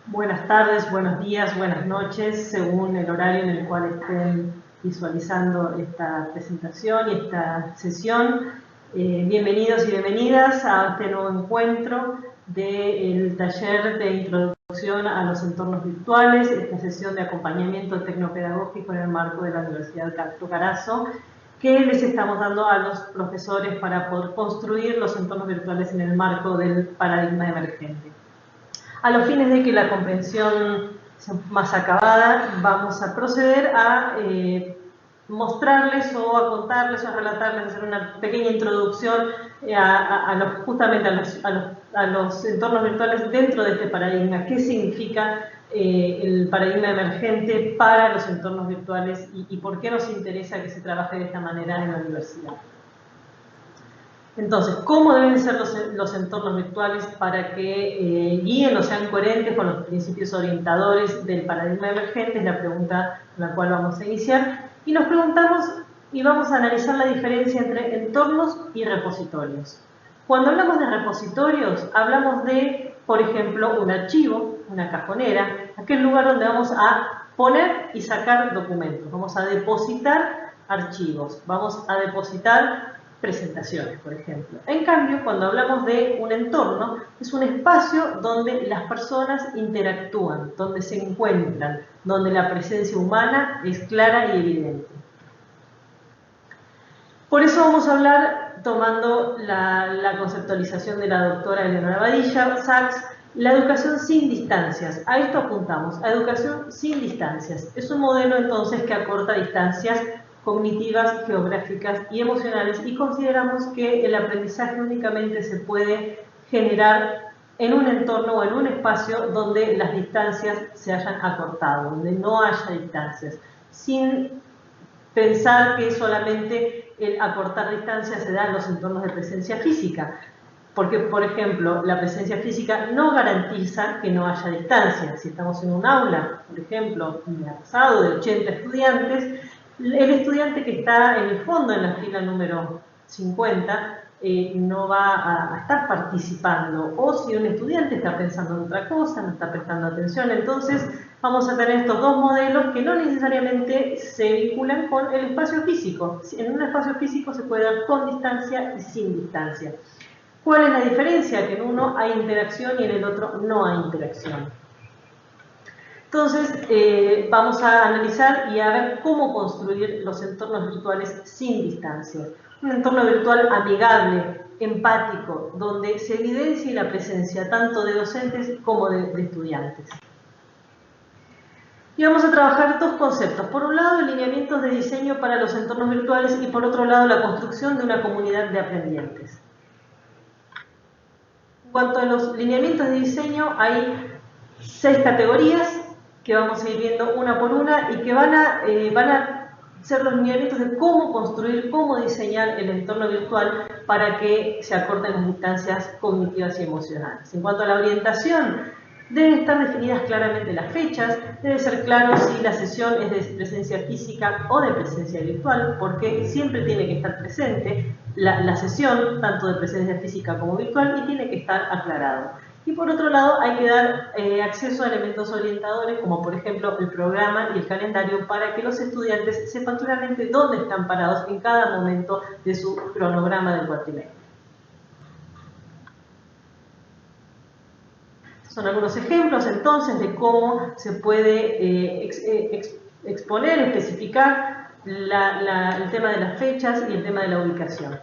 Buenas tardes, buenos días, buenas noches, según el horario en el cual estén visualizando esta presentación y esta sesión. Bienvenidos y bienvenidas a este nuevo encuentro del taller de introducción a los entornos virtuales, esta sesión de acompañamiento tecnopedagógico en el marco de la Universidad Cátulo Carazo, que les estamos dando a los profesores para poder construir los entornos virtuales en el marco del paradigma emergente. A los fines de que la comprensión sea más acabada, vamos a proceder a mostrarles o a contarles o a relatarles, a hacer una pequeña introducción justamente a los entornos virtuales dentro de este paradigma. ¿Qué significa el paradigma emergente para los entornos virtuales y por qué nos interesa que se trabaje de esta manera en la universidad? Entonces, ¿cómo deben ser los entornos virtuales para que guíen o sean coherentes con los principios orientadores del paradigma emergente? Es la pregunta con la cual vamos a iniciar. Y nos preguntamos y vamos a analizar la diferencia entre entornos y repositorios. Cuando hablamos de repositorios, hablamos de, por ejemplo, un archivo, una cajonera, aquel lugar donde vamos a poner y sacar documentos. Vamos a depositar archivos, vamos a depositar presentaciones, por ejemplo. En cambio, cuando hablamos de un entorno, es un espacio donde las personas interactúan, donde se encuentran, donde la presencia humana es clara y evidente. Por eso vamos a hablar, tomando la conceptualización de la doctora Eleonora Badilla Sachs, la educación sin distancias. A esto apuntamos, a educación sin distancias. Es un modelo entonces que acorta distancias cognitivas, geográficas y emocionales, y consideramos que el aprendizaje únicamente se puede generar en un entorno o en un espacio donde las distancias se hayan acortado, donde no haya distancias, sin pensar que solamente el acortar distancias se da en los entornos de presencia física, porque, por ejemplo, la presencia física no garantiza que no haya distancia. Si estamos en un aula, por ejemplo, me ha pasado, de 80 estudiantes, el estudiante que está en el fondo, en la fila número 50, no va a estar participando. O si un estudiante está pensando en otra cosa, no está prestando atención, entonces vamos a tener estos dos modelos que no necesariamente se vinculan con el espacio físico. En un espacio físico se puede dar con distancia y sin distancia. ¿Cuál es la diferencia? Que en uno hay interacción y en el otro no hay interacción. Entonces, vamos a analizar y a ver cómo construir los entornos virtuales sin distancia. Un entorno virtual amigable, empático, donde se evidencie la presencia tanto de docentes como de estudiantes. Y vamos a trabajar dos conceptos. Por un lado, lineamientos de diseño para los entornos virtuales y por otro lado, la construcción de una comunidad de aprendientes. En cuanto a los lineamientos de diseño, hay 6 categorías que vamos a ir viendo una por una y que van a ser los lineamientos de cómo construir, cómo diseñar el entorno virtual para que se acorten las distancias cognitivas y emocionales. En cuanto a la orientación, deben estar definidas claramente las fechas, debe ser claro si la sesión es de presencia física o de presencia virtual, porque siempre tiene que estar presente la sesión, tanto de presencia física como virtual, y tiene que estar aclarado. Y por otro lado, hay que dar acceso a elementos orientadores, como por ejemplo el programa y el calendario, para que los estudiantes sepan claramente dónde están parados en cada momento de su cronograma del cuatrimestre. Son algunos ejemplos entonces de cómo se puede exponer, especificar el tema de las fechas y el tema de la ubicación.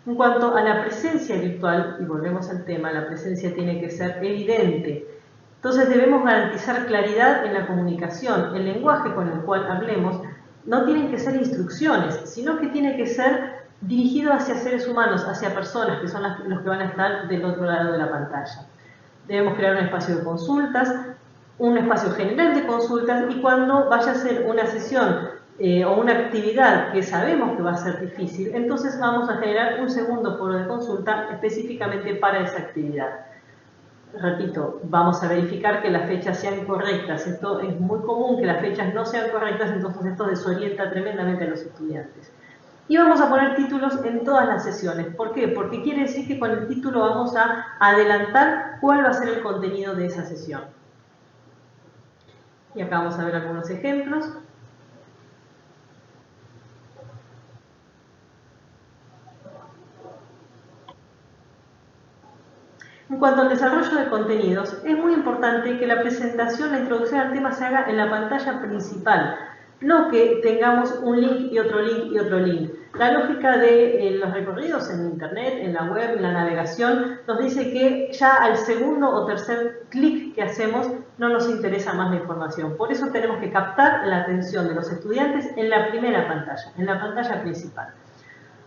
En cuanto a la presencia virtual, y volvemos al tema, la presencia tiene que ser evidente. Entonces debemos garantizar claridad en la comunicación. El lenguaje con el cual hablemos no tienen que ser instrucciones, sino que tiene que ser dirigido hacia seres humanos, hacia personas, que son los que van a estar del otro lado de la pantalla. Debemos crear un espacio de consultas, un espacio general de consultas, y cuando vaya a ser una sesión o una actividad que sabemos que va a ser difícil, entonces vamos a generar un segundo foro de consulta específicamente para esa actividad. Repito, vamos a verificar que las fechas sean correctas. Esto es muy común, que las fechas no sean correctas, entonces esto desorienta tremendamente a los estudiantes. Y vamos a poner títulos en todas las sesiones. ¿Por qué? Porque quiere decir que con el título vamos a adelantar cuál va a ser el contenido de esa sesión. Y acá vamos a ver algunos ejemplos. En cuanto al desarrollo de contenidos, es muy importante que la presentación, la introducción al tema se haga en la pantalla principal, no que tengamos un link y otro link y otro link. La lógica de los recorridos en Internet, en la web, en la navegación, nos dice que ya al segundo o tercer clic que hacemos no nos interesa más la información. Por eso tenemos que captar la atención de los estudiantes en la primera pantalla, en la pantalla principal.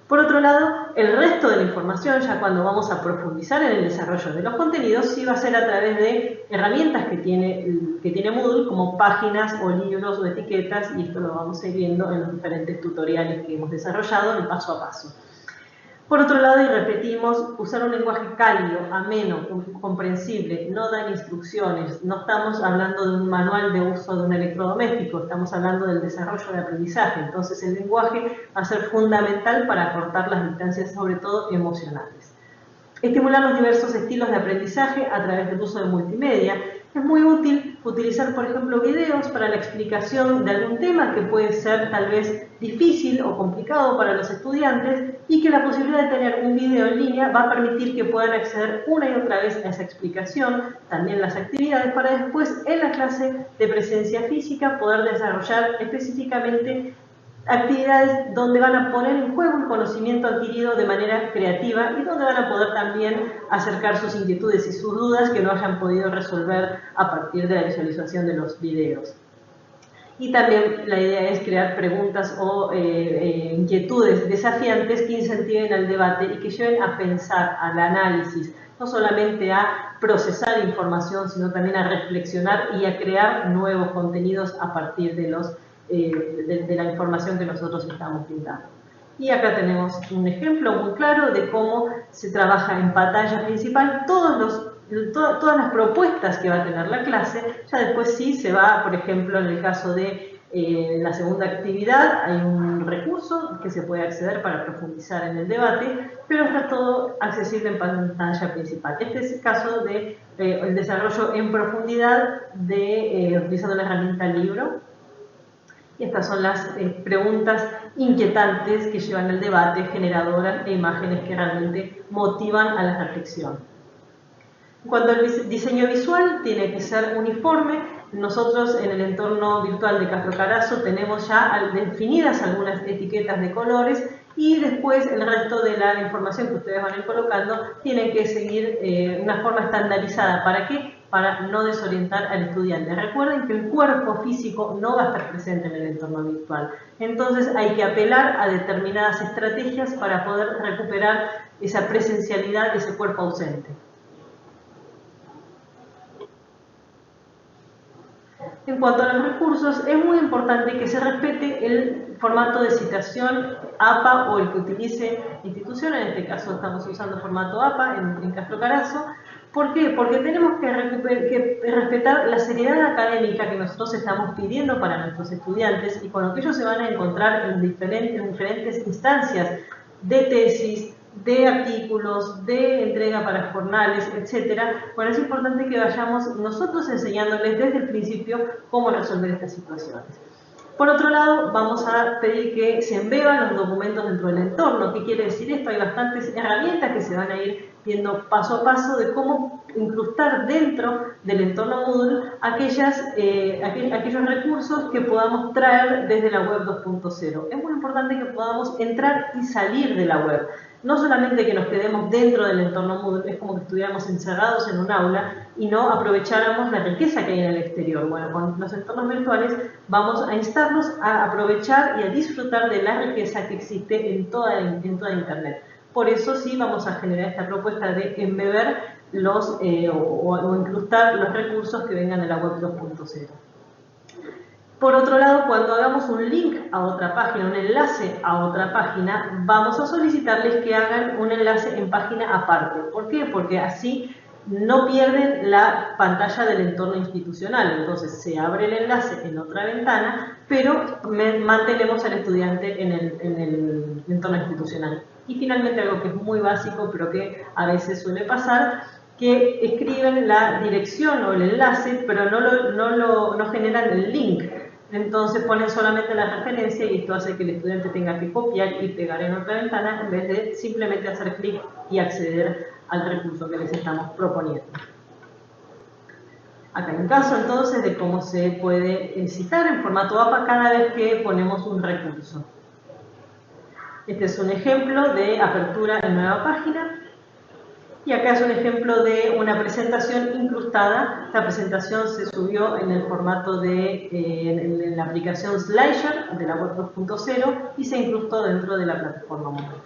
Por otro lado, el resto de la información, ya cuando vamos a profundizar en el desarrollo de los contenidos, sí va a ser a través de herramientas que tiene Moodle, como páginas o libros o etiquetas, y esto lo vamos a ir viendo en los diferentes tutoriales que hemos desarrollado en paso a paso. Por otro lado, y repetimos, usar un lenguaje cálido, ameno, comprensible, no dar instrucciones. No estamos hablando de un manual de uso de un electrodoméstico, estamos hablando del desarrollo de aprendizaje. Entonces, el lenguaje va a ser fundamental para acortar las distancias, sobre todo emocionales. Estimular los diversos estilos de aprendizaje a través del uso de multimedia. Es muy útil utilizar, por ejemplo, videos para la explicación de algún tema que puede ser tal vez difícil o complicado para los estudiantes, y que la posibilidad de tener un video en línea va a permitir que puedan acceder una y otra vez a esa explicación, también las actividades, para después en la clase de presencia física poder desarrollar específicamente actividades donde van a poner en juego el conocimiento adquirido de manera creativa y donde van a poder también acercar sus inquietudes y sus dudas que no hayan podido resolver a partir de la visualización de los videos. Y también la idea es crear preguntas o inquietudes desafiantes que incentiven al debate y que lleven a pensar, al análisis, no solamente a procesar información, sino también a reflexionar y a crear nuevos contenidos a partir de la información que nosotros estamos brindando. Y acá tenemos un ejemplo muy claro de cómo se trabaja en pantalla principal todas las propuestas que va a tener la clase. Ya después sí se va, por ejemplo, en el caso de la segunda actividad, hay un recurso que se puede acceder para profundizar en el debate, pero está todo accesible en pantalla principal. Este es el caso de el desarrollo en profundidad utilizando la herramienta libro. Y estas son las preguntas inquietantes que llevan al debate, generadoras de imágenes que realmente motivan a la reflexión. En cuanto al diseño visual, tiene que ser uniforme. Nosotros en el entorno virtual de Castro Carazo tenemos ya definidas algunas etiquetas de colores, y después el resto de la información que ustedes van a ir colocando tienen que seguir una forma estandarizada. ¿Para qué? Para no desorientar al estudiante. Recuerden que el cuerpo físico no va a estar presente en el entorno virtual. Entonces hay que apelar a determinadas estrategias para poder recuperar esa presencialidad de ese cuerpo ausente. En cuanto a los recursos, es muy importante que se respete el formato de citación APA o el que utilice la institución. En este caso estamos usando formato APA en Castro Carazo. ¿Por qué? Porque tenemos que respetar la seriedad académica que nosotros estamos pidiendo para nuestros estudiantes y con lo que ellos se van a encontrar en diferentes instancias de tesis, de artículos, de entrega para jornales, etc. Bueno, es importante que vayamos nosotros enseñándoles desde el principio cómo resolver estas situaciones. Por otro lado, vamos a pedir que se embeban los documentos dentro del entorno. ¿Qué quiere decir esto? Hay bastantes herramientas que se van a ir viendo paso a paso de cómo incrustar dentro del entorno Moodle aquellos recursos que podamos traer desde la web 2.0. Es muy importante que podamos entrar y salir de la web. No solamente que nos quedemos dentro del entorno Moodle, es como que estuviéramos encerrados en un aula y no aprovecháramos la riqueza que hay en el exterior. Bueno, con los entornos virtuales vamos a instarnos a aprovechar y a disfrutar de la riqueza que existe en toda Internet. Por eso sí vamos a generar esta propuesta de embeber o incrustar los recursos que vengan de la web 2.0. Por otro lado, cuando hagamos un link a otra página, un enlace a otra página, vamos a solicitarles que hagan un enlace en página aparte. ¿Por qué? Porque así no pierden la pantalla del entorno institucional. Entonces se abre el enlace en otra ventana, pero mantenemos al estudiante en el entorno institucional. Y finalmente algo que es muy básico, pero que a veces suele pasar, que escriben la dirección o el enlace, pero no generan el link. Entonces ponen solamente la referencia y esto hace que el estudiante tenga que copiar y pegar en otra ventana en vez de simplemente hacer clic y acceder al recurso que les estamos proponiendo. Acá hay un caso entonces de cómo se puede citar en formato APA cada vez que ponemos un recurso. Este es un ejemplo de apertura en nueva página. Y acá es un ejemplo de una presentación incrustada. Esta presentación se subió en el formato de en la aplicación SlideShare de la web 2.0 y se incrustó dentro de la plataforma Moodle.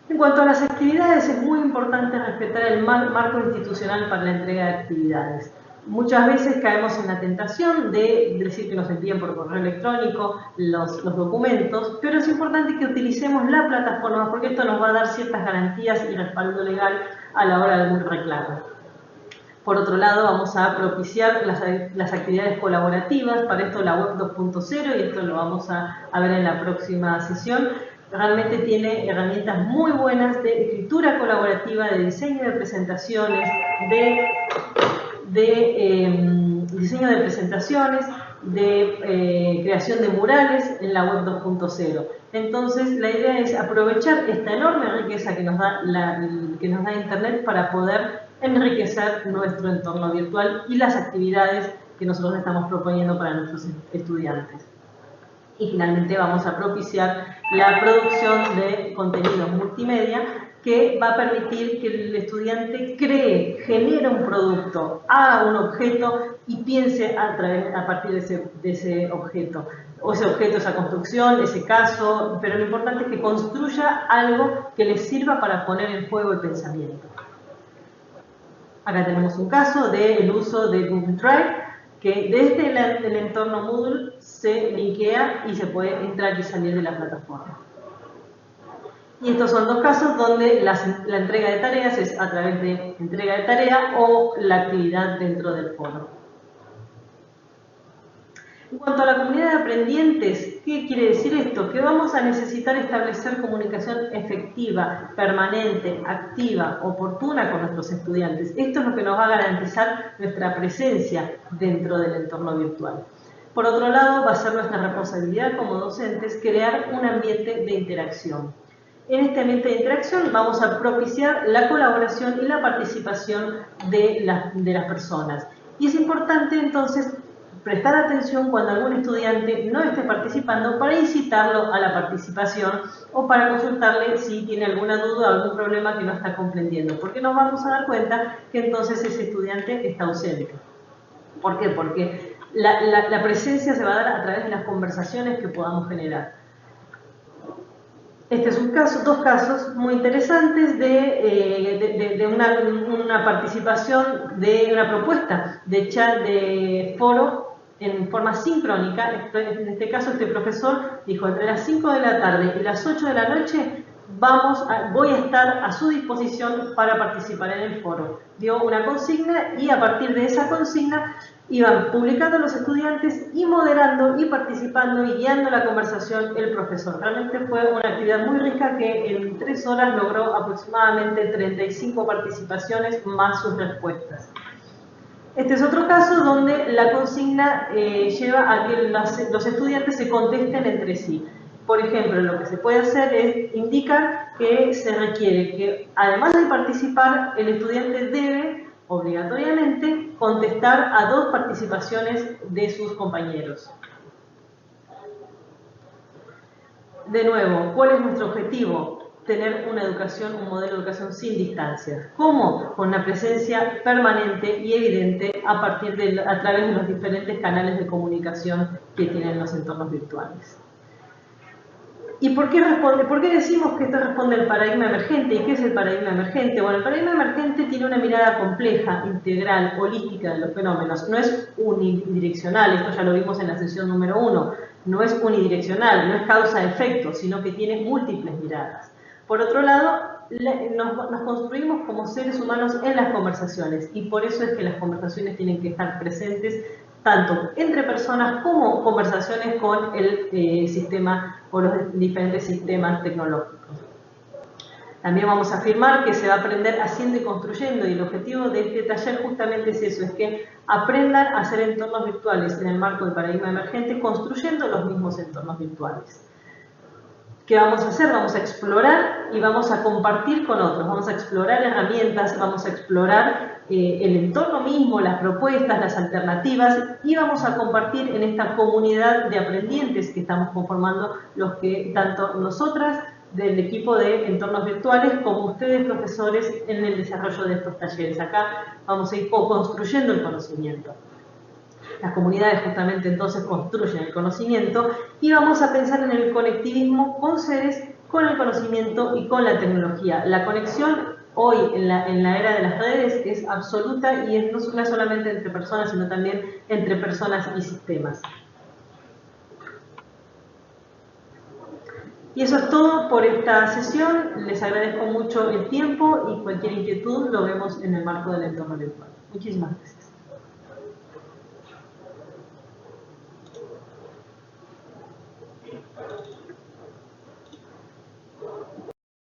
En cuanto a las actividades, es muy importante respetar el marco institucional para la entrega de actividades. Muchas veces caemos en la tentación de decir que nos envíen por correo electrónico los documentos, pero es importante que utilicemos la plataforma porque esto nos va a dar ciertas garantías y respaldo legal a la hora de algún reclamo. Por otro lado, vamos a propiciar las actividades colaborativas, para esto la web 2.0, y esto lo vamos a ver en la próxima sesión. Realmente tiene herramientas muy buenas de escritura colaborativa, de diseño de presentaciones, de diseño de presentaciones, de creación de murales en la web 2.0. Entonces, la idea es aprovechar esta enorme riqueza que nos da Internet para poder enriquecer nuestro entorno virtual y las actividades que nosotros estamos proponiendo para nuestros estudiantes. Y finalmente vamos a propiciar la producción de contenidos multimedia que va a permitir que el estudiante genere un producto, haga un objeto y piense a partir de ese objeto. O ese objeto, esa construcción, ese caso, pero lo importante es que construya algo que le sirva para poner en juego el pensamiento. Acá tenemos un caso del uso de Google Drive, que desde el entorno Moodle se linkea y se puede entrar y salir de la plataforma. Y estos son dos casos donde la entrega de tareas es a través de entrega de tarea o la actividad dentro del foro. En cuanto a la comunidad de aprendientes, ¿qué quiere decir esto? Que vamos a necesitar establecer comunicación efectiva, permanente, activa, oportuna con nuestros estudiantes. Esto es lo que nos va a garantizar nuestra presencia dentro del entorno virtual. Por otro lado, va a ser nuestra responsabilidad como docentes crear un ambiente de interacción. En este ambiente de interacción vamos a propiciar la colaboración y la participación de las personas. Y es importante entonces prestar atención cuando algún estudiante no esté participando para incitarlo a la participación o para consultarle si tiene alguna duda o algún problema que no está comprendiendo, porque nos vamos a dar cuenta que entonces ese estudiante está ausente. ¿Por qué? Porque la presencia se va a dar a través de las conversaciones que podamos generar. Este es dos casos muy interesantes de una participación de una propuesta de chat de foro en forma sincrónica. En este caso, este profesor dijo: entre las 5 de la tarde y las 8 de la noche voy a estar a su disposición para participar en el foro. Dio una consigna y a partir de esa consigna iban publicando los estudiantes y moderando y participando y guiando la conversación el profesor. Realmente fue una actividad muy rica que en 3 horas logró aproximadamente 35 participaciones más sus respuestas. Este es otro caso donde la consigna lleva a que los estudiantes se contesten entre sí. Por ejemplo, lo que se puede hacer es indicar que se requiere que, además de participar, el estudiante debe obligatoriamente contestar a 2 participaciones de sus compañeros. De nuevo, ¿cuál es nuestro objetivo? Tener un modelo de educación sin distancias. ¿Cómo? Con una presencia permanente y evidente a través de los diferentes canales de comunicación que tienen los entornos virtuales. ¿Y por qué decimos que esto responde al paradigma emergente? ¿Y qué es el paradigma emergente? Bueno, el paradigma emergente tiene una mirada compleja, integral, holística de los fenómenos. No es unidireccional, esto ya lo vimos en la sesión número 1. No es unidireccional, no es causa-efecto, sino que tiene múltiples miradas. Por otro lado, nos construimos como seres humanos en las conversaciones, y por eso es que las conversaciones tienen que estar presentes tanto entre personas como conversaciones con el sistema o los diferentes sistemas tecnológicos. También vamos a afirmar que se va a aprender haciendo y construyendo, y el objetivo de este taller justamente es eso, es que aprendan a hacer entornos virtuales en el marco del paradigma emergente, construyendo los mismos entornos virtuales. ¿Qué vamos a hacer? Vamos a explorar y vamos a compartir con otros, vamos a explorar herramientas, vamos a explorar el entorno mismo, las propuestas, las alternativas, y vamos a compartir en esta comunidad de aprendientes que estamos conformando, los que tanto nosotras del equipo de entornos virtuales como ustedes profesores en el desarrollo de estos talleres. Acá vamos a ir co-construyendo el conocimiento. Las comunidades justamente entonces construyen el conocimiento, y vamos a pensar en el conectivismo con seres, con el conocimiento y con la tecnología. La conexión hoy en la era de las redes es absoluta, y no es solamente entre personas, sino también entre personas y sistemas. Y eso es todo por esta sesión. Les agradezco mucho el tiempo, y cualquier inquietud lo vemos en el marco del entorno virtual. Muchísimas gracias.